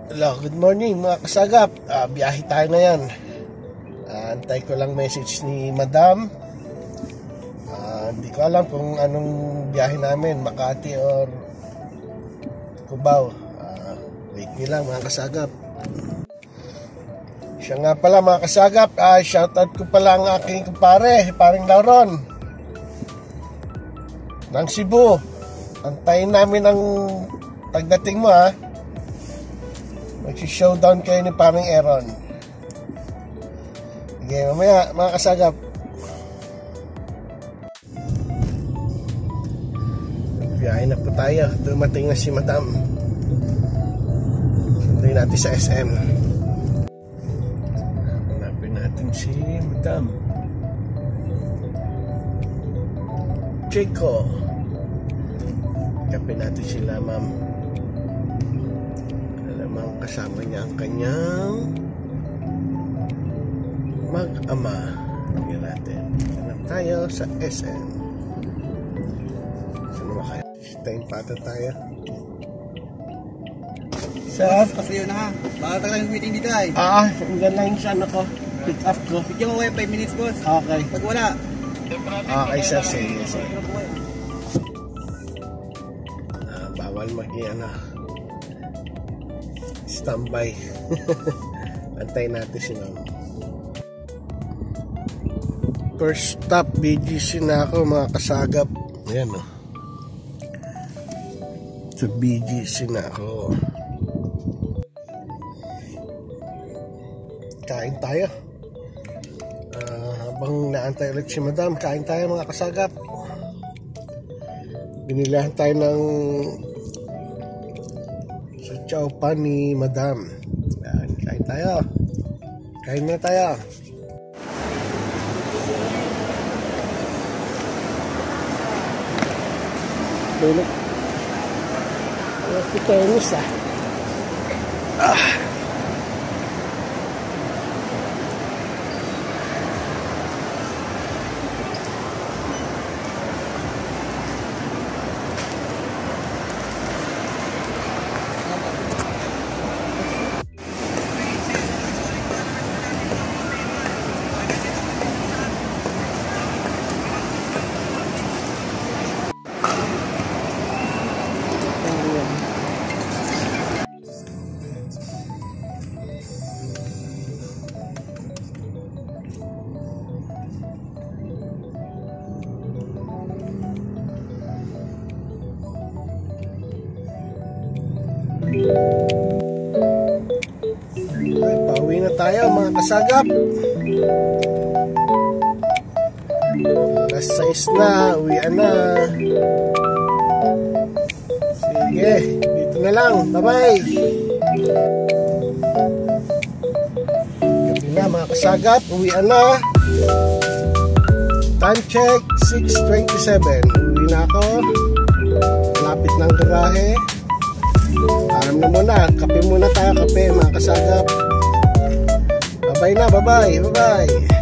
Hello, good morning mga kasagap. Biyahe tayo ngayon. Antay ko lang message ni Madam. Hindi ko alam kung anong biyahe namin, Makati or Cubao. Wait nyo lang mga kasagap. Siya nga pala mga kasagap, shoutout ko pala ang aking kumpare, paring Lauron ng Cebu. Antayin namin ang pagdating mo ha. Magsi-showdown kayo ni paring Aaron. Okay, mamaya mga kasagap. Biyahe na po tayo. Dumating na si Madam. Sunduin natin sa SM. Hanapin natin si Madam Chico. Kapin natin sila ma'am. Kasama niya ang kanyang mag-ama. Tingnan natin. Hanap tayo sa SM. Saan ba kaya? Time pata tayo. Saan? Pasayo na ha. Baka tayo yung meeting dito ay. Hanggang lang yung sana ko. Pick up ko. Bigyan mo 5 minutes boss. Okay. Pag wala. Okay sir. Sige. Bawal mag-iana. Standby. Antayin natin si ma'am. First stop, BGC na ako mga kasagap. Ayan o. Sa BGC na ako. Kain tayo. Habang naantay ulit si Madam, kain tayo mga kasagap. Binilahan tayo ng chow pan ni Madam. Yan, kain tayo. Kain na tayo. Bulog. Si tennis Okay, pauwi na tayo mga kasagap. Alas 6 na, uwian na. Sige, dito na lang. Bye-bye. Gabi na mga kasagap, uwian na. Time check 6:27. Uwi na ako. Lapit ng garahe. Alam na muna, kape muna tayo, kape mga kasagap. Bye-bye na, bye-bye.